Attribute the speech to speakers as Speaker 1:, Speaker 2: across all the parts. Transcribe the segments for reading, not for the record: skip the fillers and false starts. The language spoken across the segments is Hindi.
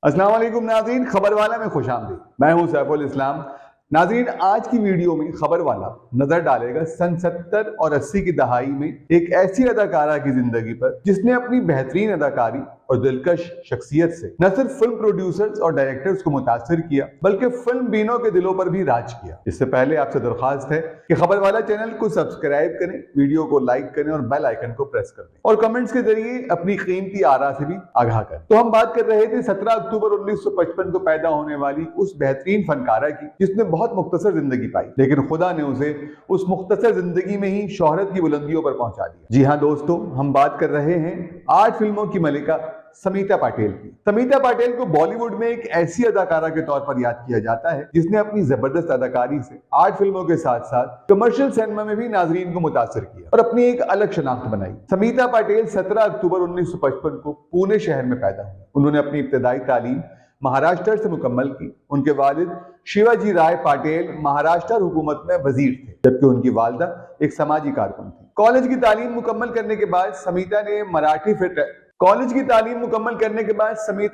Speaker 1: अस्सलाम वालेकुम नाज़रीन, खबर वाला में खुशामदीद। मैं हूं सैफुल इस्लाम। नाज़रीन, आज की वीडियो में खबर वाला नजर डालेगा सन 70 और 80 की दहाई में एक ऐसी अदाकारा की जिंदगी पर जिसने अपनी बेहतरीन अदाकारी और दिलकश शख्सियत से न सिर्फ फिल्म प्रोड्यूसर्स और डायरेक्टर्स को मुतासिर किया बल्कि फिल्म बीनों के दिलों पर भी राज किया। इससे पहले आपसे दरख्वास्त है कि खबर वाला चैनल को सब्सक्राइब करें, वीडियो को लाइक करें और बेल आइकन को प्रेस कर दें और कमेंट्स के जरिए अपनी कीमती आरा से भी आगाह करें। तो हम बात कर रहे थे 17 अक्टूबर 1955 को पैदा होने वाली उस बेहतरीन फनकारा की जिसने बहुत मुख्तसर जिंदगी पाई, लेकिन खुदा ने उसे उस मुख्तसर जिंदगी में ही शोहरत की बुलंदियों पर पहुंचा दिया। जी हाँ दोस्तों, हम बात कर रहे हैं 8 फिल्मों की मलिका समीता पाटिल की। समीता पाटिल को बॉलीवुड में एक ऐसी अदाकारा के तौर पर याद किया जाता है जिसने अपनी जबरदस्त अदाकारी से 8 फिल्मों के साथ साथ कमर्शियल सिनेमा में भी नाजरीन को मुतासिर किया और अपनी एक अलग शनाख्त बनाई। समीता पाटिल 17 अक्टूबर 1955 को पुणे शहर में पैदा हुई। उन्होंने अपनी इब्तदाई तालीम महाराष्ट्र से मुकम्मल की। उनके वालिद शिवाजी राय पाटिल महाराष्ट्र हुकूमत में वजीर थे, जबकि उनकी वालदा एक समाजी कारकुन थी। कॉलेज की तालीम मुकम्मल करने के बाद समीता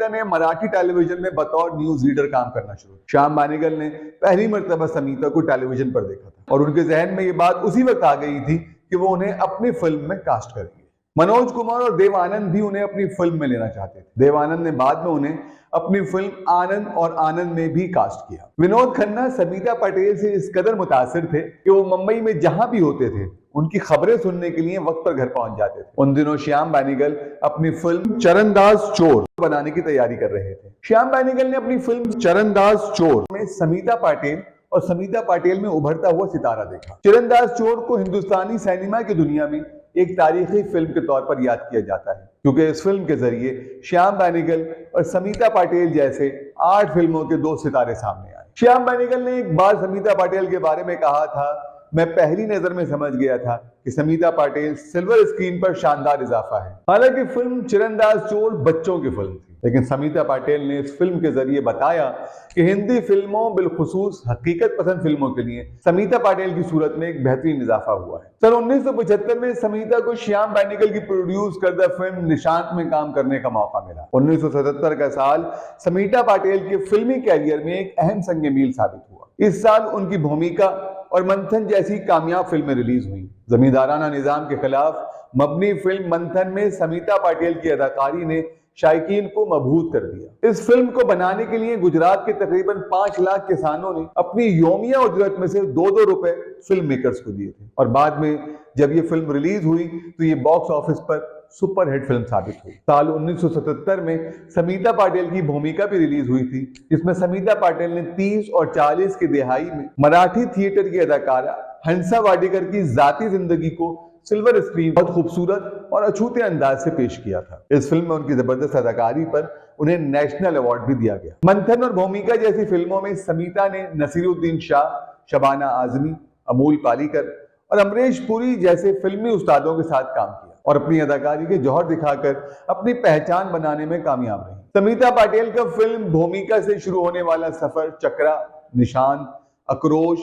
Speaker 1: ने मराठी टेलीविजन में बतौर न्यूज रीडर काम करना शुरू किया। श्याम बेनेगल ने पहली मर्तबा समीता को टेलीविजन पर देखा था और उनके जहन में ये बात उसी वक्त आ गई थी कि वो उन्हें अपनी फिल्म में कास्ट करेंगे। मनोज कुमार और देव आनंद भी उन्हें अपनी फिल्म में लेना चाहते थे। देव आनंद ने बाद में उन्हें अपनी फिल्म आनंद और आनंद में भी कास्ट किया। विनोद खन्ना समीता पाटिल से इस कदर मुतासिर थे कि वो मुंबई में जहां भी होते थे उनकी खबरें सुनने के लिए वक्त पर घर पहुंच जाते थे। उन दिनों श्याम बेनेगल अपनी फिल्म चरणदास चोर बनाने की तैयारी कर रहे थे। श्याम बेनेगल ने अपनी फिल्म चरणदास चोर में समीता पाटिल और समीता पाटिल में उभरता हुआ सितारा देखा। चरणदास चोर को हिंदुस्तानी सिनेमा की दुनिया में एक तारीखी फिल्म के तौर पर याद किया जाता है, क्योंकि इस फिल्म के जरिए श्याम बेनेगल और समीता पाटिल जैसे 8 फिल्मों के 2 सितारे सामने आए। श्याम बेनेगल ने एक बार समीता पाटिल के बारे में कहा था, मैं पहली नजर में समझ गया था कि समीता पाटिल सिल्वर स्क्रीन पर शानदार इजाफा है। हालांकि फिल्म चरणदास चोर बच्चों की फिल्म थी, लेकिन समीता पाटिल ने इस फिल्म के जरिए बताया कि हिंदी फिल्मों बिलखुसूस हकीकत पसंद फिल्मों के लिए समीता पाटिल की सूरत में एक बेहतरीन इजाफा हुआ है। सन 1975 में समीता को श्याम बेनेगल की प्रोड्यूस करदा फिल्म निशांत में काम करने का मौका मिला। 1977 का साल समीता पाटिल के फिल्मी कैरियर में एक अहम संग मील साबित हुआ। इस साल उनकी भूमिका और मंथन जैसी कामयाब फिल्में रिलीज हुई। जमींदाराना निजाम के खिलाफ मबनी फिल्म मंथन में समीता पाटिल की अदाकारी ने शायकीन को मबहूत कर दिया। इस फिल्म को बनाने के लिए गुजरात के तकरीबन 5 लाख किसानों ने अपनी योमिया उजरत में से 2-2 रुपए फिल्म मेकर्स को दिए थे और बाद में जब ये फिल्म रिलीज हुई तो ये बॉक्स ऑफिस पर सुपरहिट फिल्म साबित हुई। साल 1977 में समीता पाटिल की भूमिका भी रिलीज हुई थी, जिसमें समीता पाटिल ने 30 और 40 की दिहाई में मराठी थिएटर की अदाकारा हंसा वाडेकर की जाती जिंदगी को सिल्वर स्क्रीन बहुत खूबसूरत और अछूते अंदाज से पेश किया था। इस फिल्म में उनकी जबरदस्त अदाकारी पर उन्हें नेशनल अवार्ड भी दिया गया। मंथन और भूमिका जैसी फिल्मों में समीता ने नसीरुद्दीन शाह, शबाना आजमी, अमूल पालीकर और अमरीश पुरी जैसे फिल्मी उस्तादों के साथ काम किया और अपनी अदाकारी के जौहर दिखाकर अपनी पहचान बनाने में कामयाब रही। समीता पाटिल का फिल्म भूमिका से शुरू होने वाला सफर चक्रा, निशान, अक्रोश,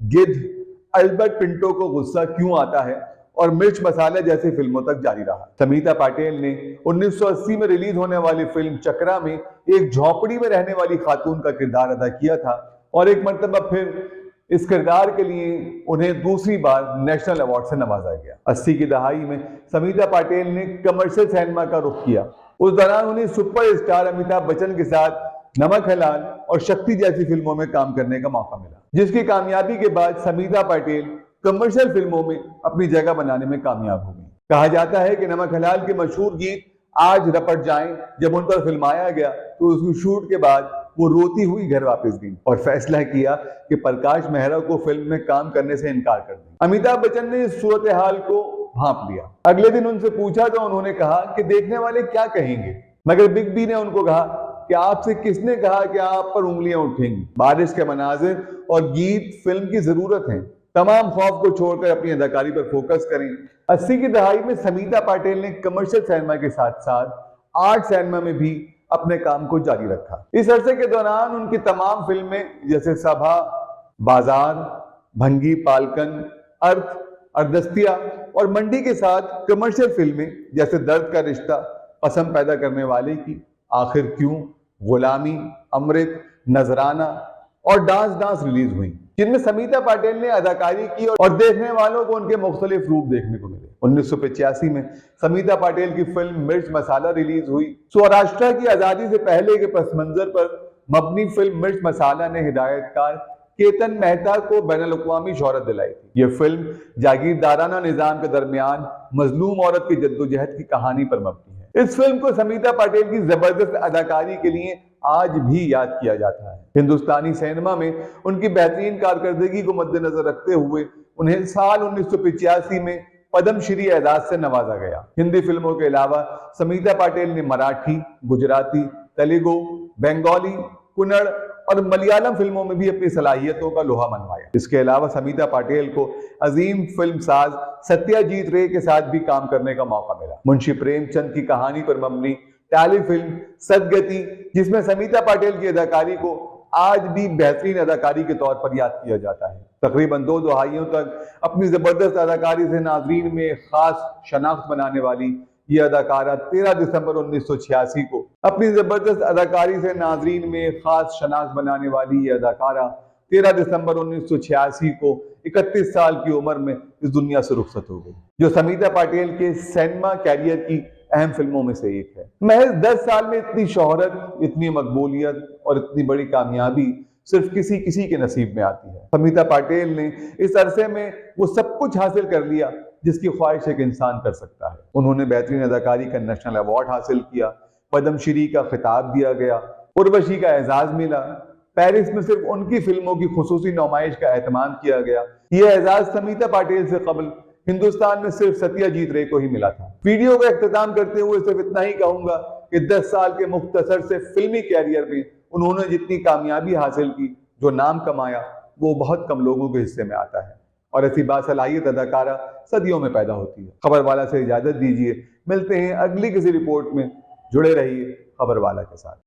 Speaker 1: गिद्ध, अल्बर्ट पिंटो को गुस्सा क्यों आता है और मिर्च मसाला जैसी फिल्मों तक जारी रहा। समीता पाटिल ने 1980 में रिलीज होने वाली फिल्म चक्रा में एक झोपड़ी में रहने वाली खातून का किरदार अदा किया था और एक मर्तबा फिर इस किरदार के लिए उन्हें दूसरी बार नेशनल अवार्ड से नवाजा गया। 80 की दहाई में समीता पाटिल ने कमर्शियल सिनेमा का रुख किया। उस दौरान उन्हें सुपरस्टार अमिताभ बच्चन के साथ नमक हलाल और शक्ति जैसी फिल्मों में काम करने का मौका मिला, जिसकी कामयाबी के बाद समीता पाटिल कमर्शियल फिल्मों में अपनी जगह बनाने में कामयाब हो गई। कहा जाता है कि नमक हलाल के मशहूर गीत आज रपट जाएं जब उन पर फिल्माया गया तो उसकी शूट के बाद वो रोती हुई घर वापस गई और फैसला किया कि प्रकाश मेहरा को फिल्म में काम करने से इनकार कर दिया। अमिताभ बच्चन ने इस सूरत हाल को भांप लिया। अगले दिन उनसे पूछा तो उन्होंने कहा कि देखने वाले क्या कहेंगे, मगर बिग बी ने उनको कहा कि आपसे किसने कहा कि आप पर उंगलियां उठेंगी। बारिश के मनाजिर और गीत फिल्म की जरूरत है। तमाम खौफ को छोड़कर अपनी अदाकारी पर फोकस करें। 80 की दहाई में समीता पाटिल ने कमर्शियल सिनेमा के साथ साथ आर्ट सिनेमा में भी अपने काम को जारी रखा। इस अरसे के दौरान उनकी तमाम फिल्में जैसे सभा, बाजार, भंगी पालकन, अर्थ, अर्दस्तिया और मंडी के साथ कमर्शियल फिल्में जैसे दर्द का रिश्ता, कसम पैदा करने वाले की, आखिर क्यों, गुलामी, अमृत, नजराना और डांस डांस रिलीज हुई, जिनमें समीता पाटिल ने अदाकारी की और देखने वालों को उनके मुख्तलिफ रूप देखने को मिले। 1985 में समीता पाटिल की फिल्म मिर्च मसाला रिलीज हुई। स्वराष्ट्र की आजादी से पहले के पस मंजर पर मबनी फिल्म मिर्च मसाला ने हिदायतकार केतन मेहता को बैनुल-अक़वामी शोहरत दिलाई थी। यह फिल्म जागीरदाराना निजाम के दरमियान मजलूम औरत की जद्दोजहद की कहानी पर मबनी है। इस फिल्म को समीता पाटिल की जबरदस्त अदाकारी के लिए आज भी याद किया जाता है। हिंदुस्तानी सिनेमा में उनकी बेहतरीन कारकर्दगी को मद्देनजर रखते हुए उन्हें साल 1985 में पद्मश्री एजाज से नवाजा गया। हिंदी फिल्मों के अलावा समीता पाटिल ने मराठी, गुजराती, तेलुगु, बंगाली, कन्नड़ और मलयालम फिल्मों में भी अपनी सलाहियतों का लोहा मनवाया। इसके अलावा समीता पाटिल को अजीम फिल्म साज सत्यजीत रे के साथ भी काम करने का मौका मिला। मुंशी प्रेमचंद की कहानी पर मबनी टेलीफिल्म सदगति, जिसमें समीता पाटिल की अदाकारी को आज भी बेहतरीन अदाकारी के तौर पर याद किया जाता है। तकरीबन 2 दहाइयों तक अपनी जबरदस्त अदाकारी से नाजरीन में खास शनाख्त बनाने वाली यह अदाकारा 13 दिसंबर 1986 को अपनी जबरदस्त अदाकारी से नाजरीन में खास शनाख्त बनाने वाली यह अदाकारा 13 दिसंबर 1986 को 31 साल की उम्र में इस दुनिया से रुखसत हो गई, जो समीता पाटिल के सिनेमा कैरियर की अहम फिल्मों में से एक है। महज 10 साल में इतनी शोहरत, इतनी मकबूलियत और इतनी बड़ी कामयाबी सिर्फ किसी के नसीब में आती है। समीता पाटिल ने इस अरसे में वो सब कुछ हासिल कर लिया जिसकी ख्वाहिश एक इंसान कर सकता है। उन्होंने बेहतरीन अदाकारी का नेशनल अवार्ड हासिल किया, पद्मश्री का खिताब दिया गया, उर्वशी का एजाज मिला, पेरिस में सिर्फ उनकी फिल्मों की खुसूसी नुमाइश का एहतमाम किया गया। यह एजाज समीता पाटिल से कबल हिंदुस्तान में सिर्फ सत्यजीत रे को ही मिला था। वीडियो का इख्तिताम करते हुए सिर्फ इतना ही कहूंगा कि 10 साल के मुख्तसर से फिल्मी कैरियर में उन्होंने जितनी कामयाबी हासिल की, जो नाम कमाया, वो बहुत कम लोगों के हिस्से में आता है। और ऐसी बासलाहियत अदाकारा सदियों में पैदा होती है। खबरवाला से इजाजत दीजिए, मिलते हैं अगली किसी रिपोर्ट में। जुड़े रहिए खबरवाला के साथ।